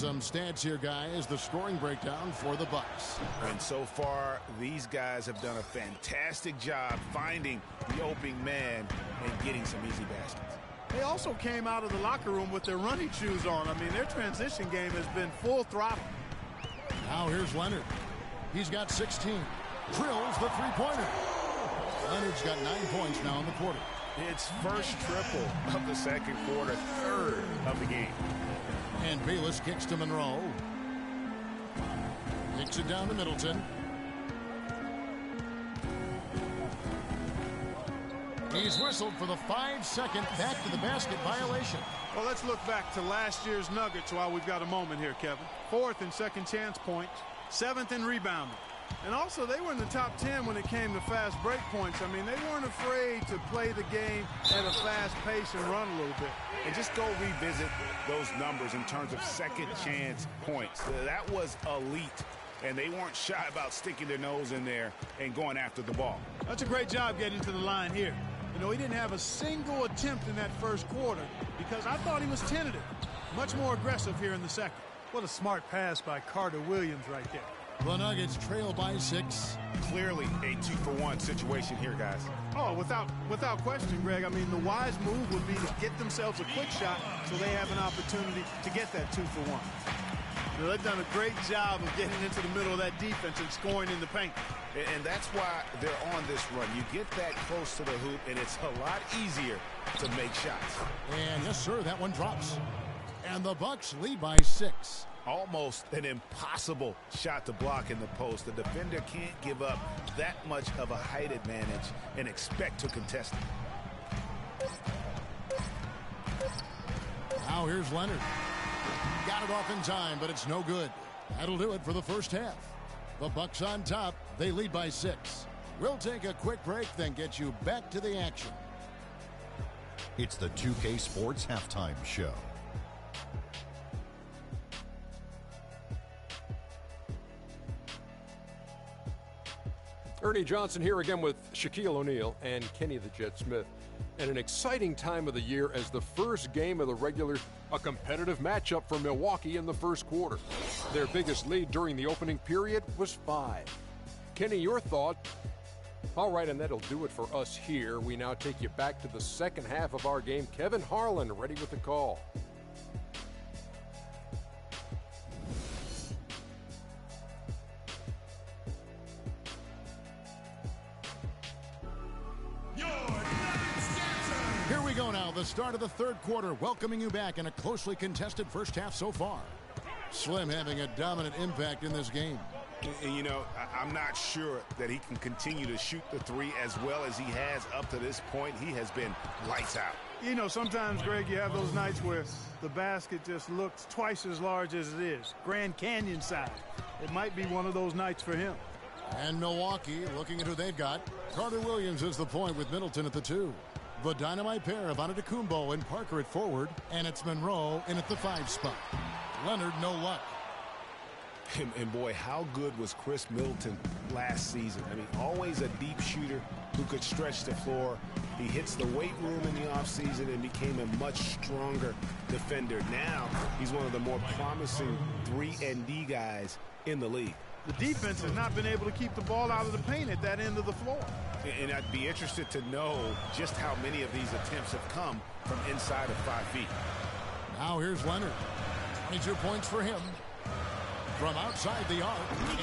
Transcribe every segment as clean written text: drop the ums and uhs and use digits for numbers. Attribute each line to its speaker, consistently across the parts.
Speaker 1: some stats here, guys. The scoring breakdown for the Bucks.
Speaker 2: And so far, these guys have done a fantastic job finding the opening man and getting some easy baskets.
Speaker 3: They also came out of the locker room with their running shoes on. I mean, their transition game has been full throttle.
Speaker 1: Now here's Leonard. He's got 16. Drills the three-pointer. Leonard's got 9 points now in the quarter.
Speaker 2: It's first triple of the second quarter, third of the game.
Speaker 1: And Bayless kicks to Monroe. Kicks it down to Middleton. He's whistled for the 5-second back to the basket violation.
Speaker 3: Well, let's look back to last year's Nuggets while we've got a moment here, Kevin. 4th and second chance points, 7th in rebounding. And also, they were in the top 10 when it came to fast break points. I mean, they weren't afraid to play the game at a fast pace and run a little bit.
Speaker 2: And just go revisit those numbers in terms of second chance points. That was elite. And they weren't shy about sticking their nose in there and going after the ball.
Speaker 3: That's a great job getting to the line here. You know, he didn't have a single attempt in that first quarter because I thought he was tentative. Much more aggressive here in the second. What a smart pass by Carter Williams right there.
Speaker 1: The Nuggets trail by 6.
Speaker 2: Clearly a 2-for-1 situation here, guys.
Speaker 3: Oh, without question, Greg. I mean, the wise move would be to get themselves a quick shot so they have an opportunity to get that 2-for-1. You know, they've done a great job of getting into the middle of that defense and scoring in the paint.
Speaker 2: And that's why they're on this run. You get that close to the hoop, and it's a lot easier to make shots.
Speaker 1: And yes, sir, that one drops. And the Bucks lead by 6.
Speaker 2: Almost an impossible shot to block in the post. The defender can't give up that much of a height advantage and expect to contest it.
Speaker 1: Now here's Leonard. Got it off in time, but it's no good. That'll do it for the first half. The Bucks on top. They lead by 6. We'll take a quick break, then get you back to the action.
Speaker 4: It's the 2K Sports Halftime Show.
Speaker 5: Ernie Johnson here again with Shaquille O'Neal and Kenny the Jet Smith. And an exciting time of the year as the first game of the regular, a competitive matchup for Milwaukee in the first quarter. Their biggest lead during the opening period was 5. Kenny, your thought? All right, and that'll do it for us here. We now take you back to the second half of our game. Kevin Harlan ready with the call.
Speaker 1: Here we go now, the start of the third quarter, welcoming you back in a closely contested first half so far. Slim having a dominant impact in this game.
Speaker 2: And you know, I'm not sure that he can continue to shoot the 3 as well as he has up to this point. He has been lights out.
Speaker 3: You know, sometimes, Greg, you have those nights where the basket just looks twice as large as it is. Grand Canyon size. It might be one of those nights for him.
Speaker 1: And Milwaukee looking at who they've got. Carter Williams is the point with Middleton at the 2. The dynamite pair of Antetokounmpo and Parker at forward, and it's Monroe in at the 5 spot. Leonard, no luck.
Speaker 2: And boy, how good was Chris Middleton last season? I mean, always a deep shooter who could stretch the floor. He hits the weight room in the offseason and became a much stronger defender. Now, he's one of the more promising 3-and-D guys in the league.
Speaker 3: The defense has not been able to keep the ball out of the paint at that end of the floor.
Speaker 2: And I'd be interested to know just how many of these attempts have come from inside of 5 feet.
Speaker 1: Now here's Leonard. 22 points for him. From outside the arc.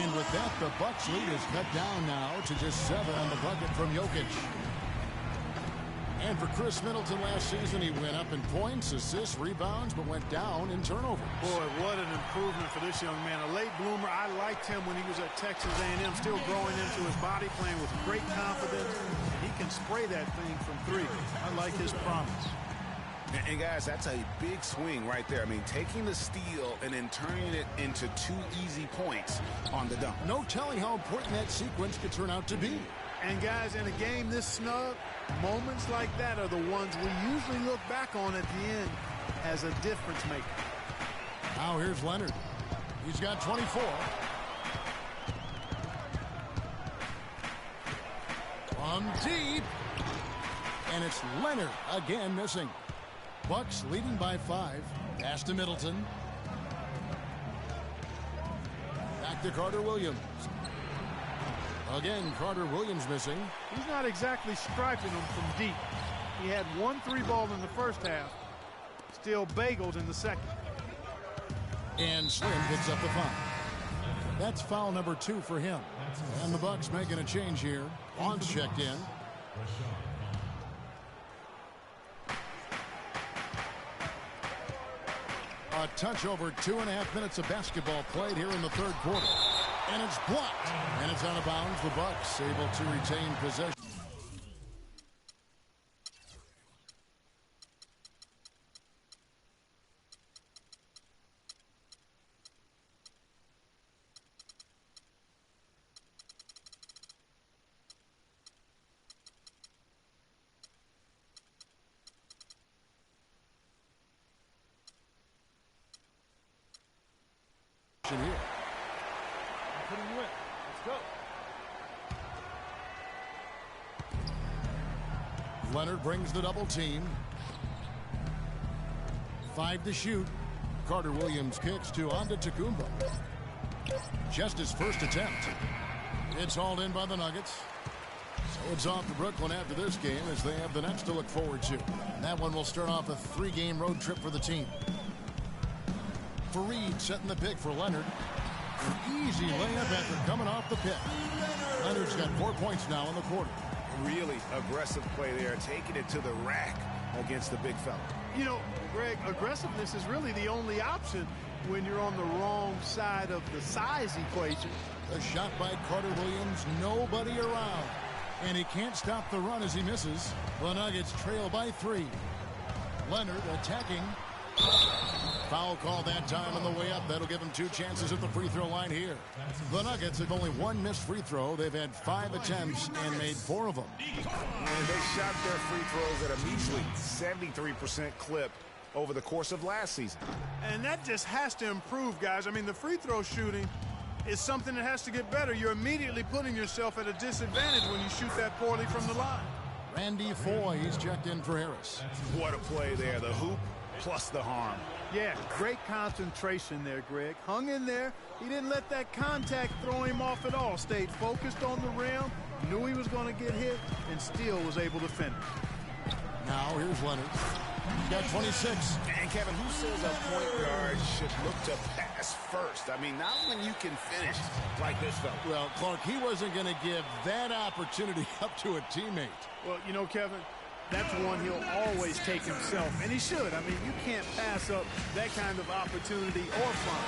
Speaker 1: And with that, the Bucks lead is cut down now to just 7 on the bucket from Jokic. And for Chris Middleton last season, he went up in points, assists, rebounds, but went down in turnovers.
Speaker 3: Boy, what an improvement for this young man. A late bloomer. I liked him when he was at Texas A&M, still growing into his body, playing with great confidence. And he can spray that thing from 3. I like his promise.
Speaker 2: And guys, that's a big swing right there. I mean, taking the steal and then turning it into 2 easy points on the dunk.
Speaker 1: No telling how important that sequence could turn out to be.
Speaker 3: And guys, in a game this snug, moments like that are the ones we usually look back on at the end as a difference maker.
Speaker 1: Now here's Leonard. He's got 24. From deep. And it's Leonard again missing. Bucks leading by 5. Pass to Middleton. to Carter Williams. Again, Carter Williams missing.
Speaker 3: He's not exactly striping them from deep. He had 1 3-ball in the first half. Still bageled in the second.
Speaker 1: And Slim picks up the foul. That's foul number 2 for him. And the Bucks making a change here. Bond's checked in. A touch over 2.5 minutes of basketball played here in the third quarter. And it's blocked. And it's out of bounds. The Bucks able to retain possession. Here.
Speaker 3: Let's go.
Speaker 1: Leonard brings the double team. 5 to shoot. Carter Williams kicks to Antetokounmpo. Just his first attempt. It's hauled in by the Nuggets. So it's off to Brooklyn after this game as they have the next to look forward to. That one will start off a 3-game road trip for the team. Fareed setting the pick for Leonard. An easy layup after coming off the pick. Leonard's got 4 points now in the quarter.
Speaker 2: Really aggressive play there, taking it to the rack against the big fella.
Speaker 3: You know, Greg, aggressiveness is really the only option when you're on the wrong side of the size equation.
Speaker 1: A shot by Carter Williams, nobody around. And he can't stop the run as he misses. The Nuggets trail by 3. Leonard attacking. Foul call that time on the way up. That'll give him 2 chances at the free throw line here. The Nuggets have only 1 missed free throw. They've had 5 attempts and made 4 of them.
Speaker 2: And they shot their free throws at a measly 73% clip over the course of last season.
Speaker 3: And that just has to improve, guys. I mean, the free throw shooting is something that has to get better. You're immediately putting yourself at a disadvantage when you shoot that poorly from the line.
Speaker 1: Randy Foy, he's checked in for Harris.
Speaker 2: What a play there. The hoop plus the harm.
Speaker 3: Yeah, great concentration there, Greg. Hung in there. He didn't let that contact throw him off at all. Stayed focused on the rim, knew he was going to get hit, and still was able to finish.
Speaker 1: Now here's Leonard. He's got 26.
Speaker 2: And Kevin, who says a point guard should look to pass first? I mean, not when you can finish like this fella.
Speaker 1: Well, Clark, he wasn't going to give that opportunity up to a teammate.
Speaker 3: Well, you know, Kevin, that's one he'll always take himself, and he should. I mean, you can't pass up that kind of opportunity or fun.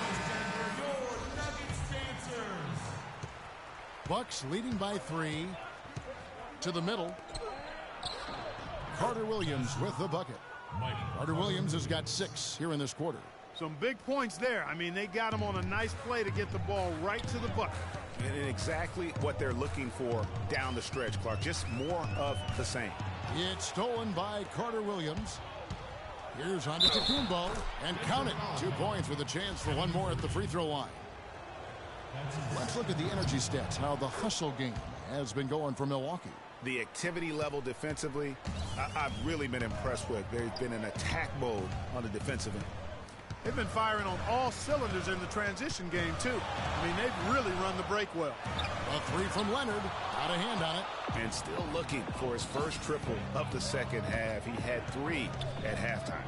Speaker 1: Bucks leading by 3 to the middle. Carter Williams with the bucket. Carter Williams has got 6 here in this quarter.
Speaker 3: Some big points there. I mean, they got him on a nice play to get the ball right to the bucket.
Speaker 2: And exactly what they're looking for down the stretch, Clark. Just more of the same.
Speaker 1: It's stolen by Carter Williams. Here's Antetokounmpo, and count it. 2 points with a chance for 1 more at the free throw line. Let's look at the energy stats, how the hustle game has been going for Milwaukee.
Speaker 2: The activity level defensively, I've really been impressed with. There's been an attack mode on the defensive end.
Speaker 3: They've been firing on all cylinders in the transition game, too. I mean, they've really run the break well.
Speaker 1: A 3 from Leonard. Got a hand on it.
Speaker 2: And still looking for his first triple of the second half. He had 3 at halftime.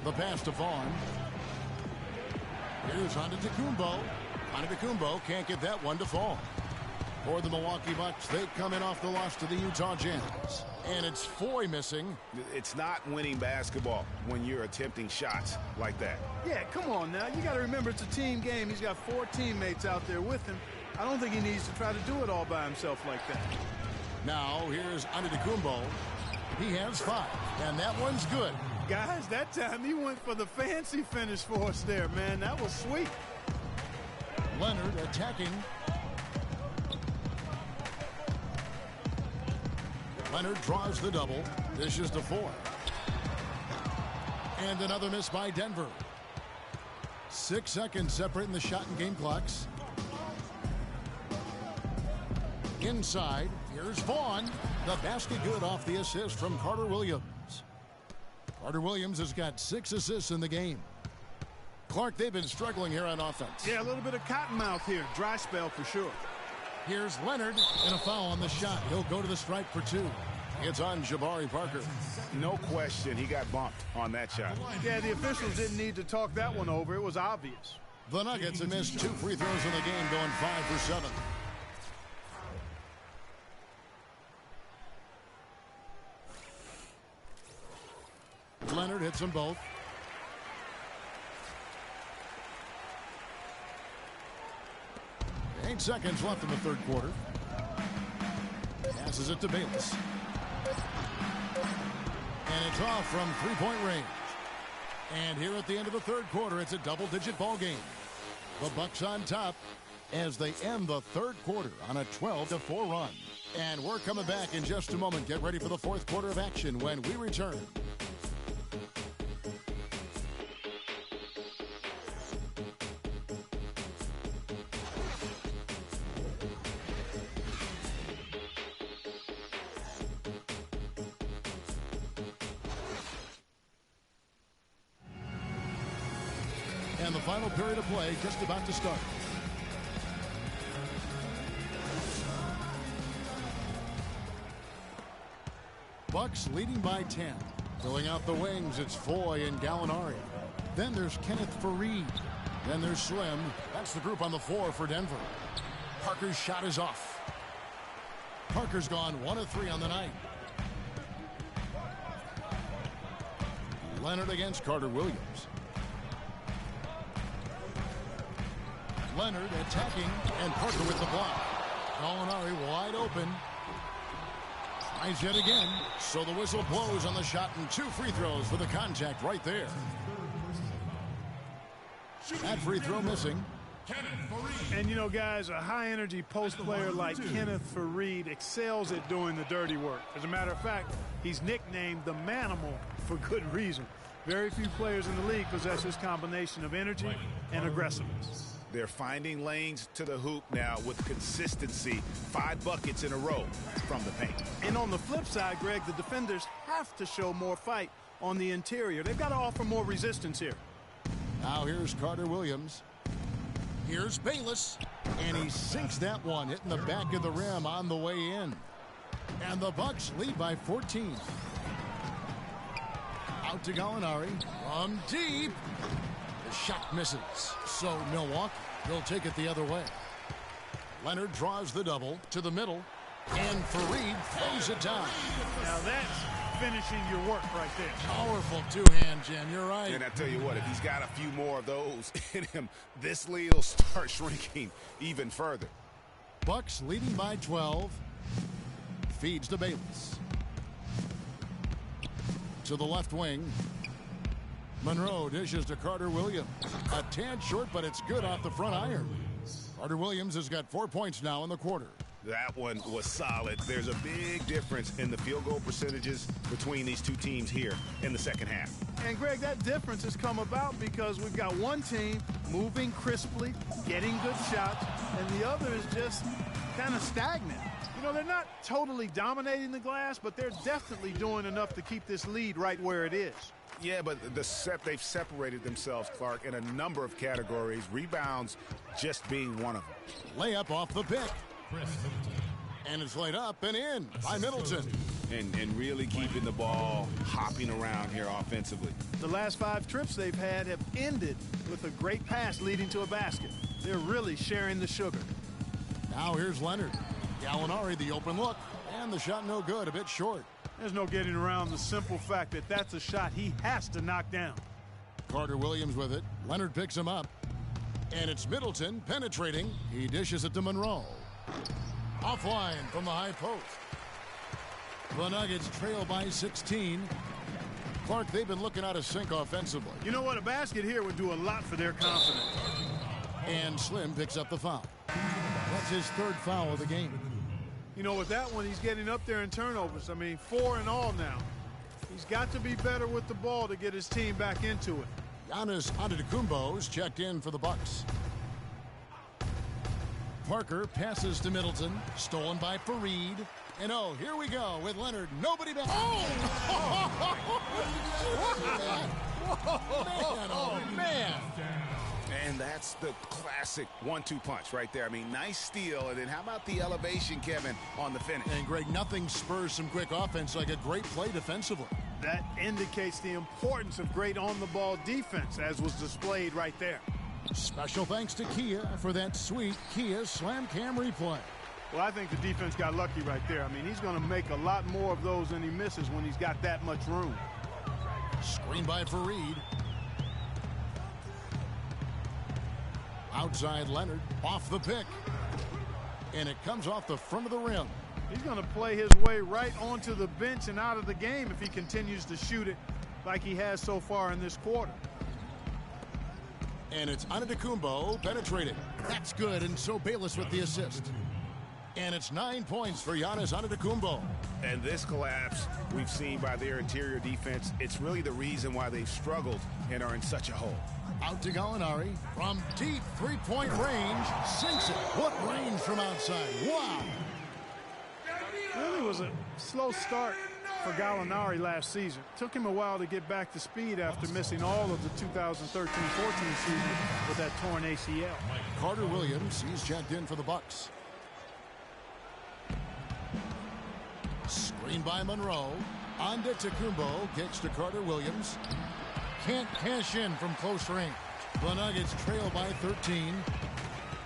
Speaker 1: The pass to Vaughn. Here's Antetokounmpo. Antetokounmpo can't get that one to fall. For the Milwaukee Bucks, they come in off the loss to the Utah Jazz. And it's Foy missing.
Speaker 2: It's not winning basketball when you're attempting shots like that.
Speaker 3: Yeah, come on now. You got to remember it's a team game. He's got 4 teammates out there with him. I don't think he needs to try to do it all by himself like that.
Speaker 1: Now, here's Antetokounmpo. He has 5, and that one's good.
Speaker 3: Guys, that time he went for the fancy finish for us there, man. That was sweet.
Speaker 1: Leonard attacking. Leonard draws the double. This is to 4. And another miss by Denver. 6 seconds separating the shot and game clocks. Inside, here's Vaughn. The basket good off the assist from Carter Williams. Carter Williams has got 6 assists in the game. Clark, they've been struggling here on offense.
Speaker 3: Yeah, a little bit of cottonmouth here. Dry spell for sure.
Speaker 1: Here's Leonard, and a foul on the shot. He'll go to the stripe for 2. It's on Jabari Parker.
Speaker 2: No question, he got bumped on that shot.
Speaker 3: Yeah, the officials didn't need to talk that one over. It was obvious.
Speaker 1: The Nuggets have missed 2 free throws in the game, going 5 for 7. Leonard hits them both. Eight seconds left in the third quarter. Passes it to Bayless. And it's off from three-point range. And here at the end of the third quarter, it's a double-digit ball game. The Bucks on top as they end the third quarter on a 12-4 run. And we're coming back in just a moment. Get ready for the fourth quarter of action when we return. And the final period of play just about to start. Bucks leading by 10. Filling out the wings, it's Foy and Gallinari. Then there's Kenneth Faried. Then there's Slim. That's the group on the floor for Denver. Parker's shot is off. Parker's gone 1 of 3 on the night. Leonard against Carter Williams. Leonard attacking, and Parker with the block. Gallinari wide open. Tries yet again, so the whistle blows on the shot, and 2 free throws for the contact right there. That free throw missing.
Speaker 3: And you know, guys, a high-energy post player like Kenneth Faried excels at doing the dirty work. As a matter of fact, he's nicknamed the Manimal for good reason. Very few players in the league possess this combination of energy and aggressiveness.
Speaker 2: They're finding lanes to the hoop now with consistency. 5 buckets in a row from the paint.
Speaker 3: And on the flip side, Greg, the defenders have to show more fight on the interior. They've got to offer more resistance here.
Speaker 1: Now here's Carter Williams. Here's Bayless. And he sinks that one, hitting the back of the rim on the way in. And the Bucks lead by 14. Out to Gallinari. From deep. The shot misses. So Milwaukee will take it the other way. Leonard draws the double to the middle. And Faried throws it down.
Speaker 3: Now that's finishing your work right there.
Speaker 1: Powerful two-hand jam. You're right.
Speaker 2: And I tell you what, if he's got a few more of those in him, this lead will start shrinking even further.
Speaker 1: Bucks leading by 12. Feeds to Bayless. To the left wing. Monroe dishes to Carter Williams. A tad short, but it's good off the front iron. Carter Williams has got 4 points now in the quarter.
Speaker 2: That one was solid. There's a big difference in the field goal percentages between these two teams here in the second half.
Speaker 3: And, Greg, that difference has come about because we've got one team moving crisply, getting good shots, and the other is just kind of stagnant. You know, they're not totally dominating the glass, but they're definitely doing enough to keep this lead right where it is.
Speaker 2: Yeah, but they've separated themselves, Clark, in a number of categories. Rebounds just being one of them.
Speaker 1: Layup off the pick. And it's laid up and in by Middleton.
Speaker 2: And really keeping the ball hopping around here offensively.
Speaker 3: The last 5 trips they've had have ended with a great pass leading to a basket. They're really sharing the sugar.
Speaker 1: Now here's Leonard. Gallinari, the open look. And the shot no good, a bit short.
Speaker 3: There's no getting around the simple fact that that's a shot he has to knock down.
Speaker 1: Carter Williams with it. Leonard picks him up. And it's Middleton penetrating. He dishes it to Monroe. Offline from the high post. The Nuggets trail by 16. Clark, they've been looking out of sync offensively.
Speaker 3: You know what? A basket here would do a lot for their confidence.
Speaker 1: And Slim picks up the foul. That's his 3rd foul of the game.
Speaker 3: You know, with that one, he's getting up there in turnovers. I mean, 4 in all now. He's got to be better with the ball to get his team back into it.
Speaker 1: Giannis Antetokounmpo's checked in for the Bucks. Parker passes to Middleton. Stolen by Faried. And oh, here we go with Leonard. Nobody back. Oh! Man, oh man.
Speaker 2: And that's the classic 1-2 punch right there. I mean, nice steal, and then how about the elevation, Kevin, on the finish?
Speaker 1: And, Greg, nothing spurs some quick offense like a great play defensively.
Speaker 3: That indicates the importance of great on-the-ball defense, as was displayed right there.
Speaker 1: Special thanks to Kia for that sweet Kia Slam Cam replay.
Speaker 3: Well, I think the defense got lucky right there. I mean, he's going to make a lot more of those than he misses when he's got that much room.
Speaker 1: Screen by Fareed. Outside Leonard, off the pick. And it comes off the front of the rim.
Speaker 3: He's going to play his way right onto the bench and out of the game if he continues to shoot it like he has so far in this quarter.
Speaker 1: And it's Antetokounmpo penetrating. That's good, and so Bayless with the assist. And it's 9 points for Giannis Antetokounmpo.
Speaker 2: And this collapse we've seen by their interior defense, it's really the reason why they've struggled and are in such a hole.
Speaker 1: Out to Gallinari from deep three-point range. Sinks it. What range from outside. Wow.
Speaker 3: Really was a slow start for Gallinari last season. Took him a while to get back to speed after missing all of the 2013-14 season with that torn ACL.
Speaker 1: Carter Williams, he's checked in for the Bucks. Screen by Monroe. Antetokounmpo gets to Carter Williams. Can't cash in from close range. The Nuggets trail by 13.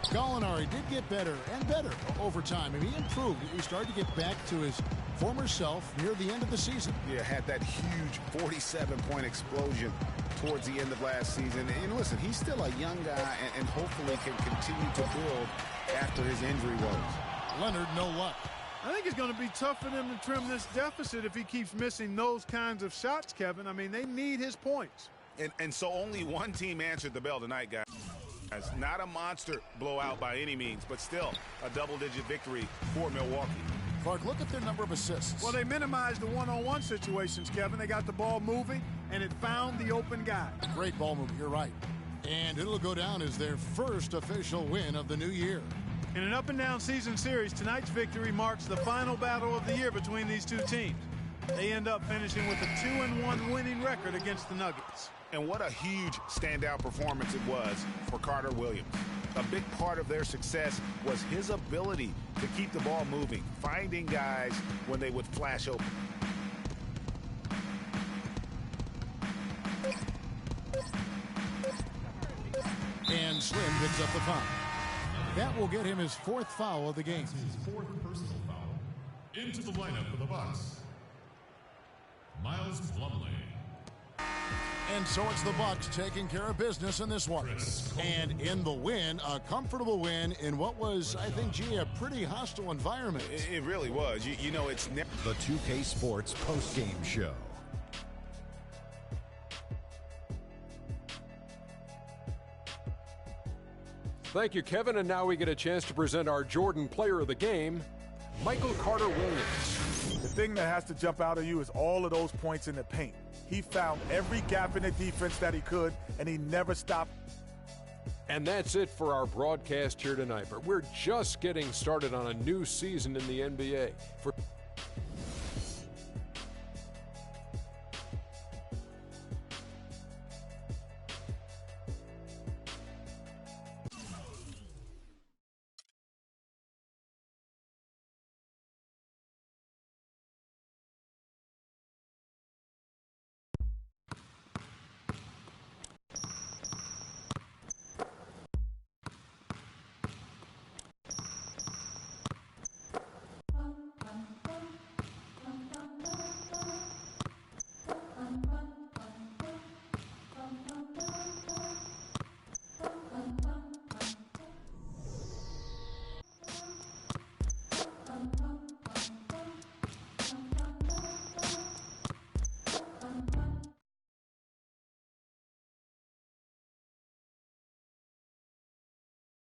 Speaker 1: Gallinari did get better and better over time. I mean, he improved. He started to get back to his former self near the end of the season.
Speaker 2: Yeah, had that huge 47-point explosion towards the end of last season. And listen, he's still a young guy and hopefully can continue to build after his injury woes.
Speaker 1: Leonard, no luck.
Speaker 3: I think it's going to be tough for them to trim this deficit if he keeps missing those kinds of shots, Kevin. I mean, they need his points.
Speaker 2: And so only one team answered the bell tonight, guys. Not a monster blowout by any means, but still a double-digit victory for Milwaukee.
Speaker 1: Clark, look at their number of assists.
Speaker 3: Well, they minimized the one-on-one situations, Kevin. They got the ball moving, and it found the open guy.
Speaker 1: Great ball movement, you're right. And it'll go down as their first official win of the new year.
Speaker 3: In an up-and-down season series, tonight's victory marks the final battle of the year between these two teams. They end up finishing with a 2-1 winning record against the Nuggets.
Speaker 2: And what a huge standout performance it was for Carter Williams. A big part of their success was his ability to keep the ball moving, finding guys when they would flash open.
Speaker 1: And Slim picks up the foul. That will get him his fourth foul of the game.
Speaker 6: His fourth personal foul. Into the lineup for the Bucks, Miles Plumlee.
Speaker 1: And so it's the Bucks taking care of business in this one. And in the win, a comfortable win in what was, I think, gee, a pretty hostile environment.
Speaker 2: It really was. You know, it's
Speaker 4: The 2K Sports post-game show.
Speaker 5: Thank you, Kevin. And now we get a chance to present our Jordan Player of the Game, Michael Carter Williams.
Speaker 7: The thing that has to jump out at you is all of those points in the paint. He found every gap in the defense that he could, and he never stopped.
Speaker 5: And that's it for our broadcast here tonight. But we're just getting started on a new season in the NBA. For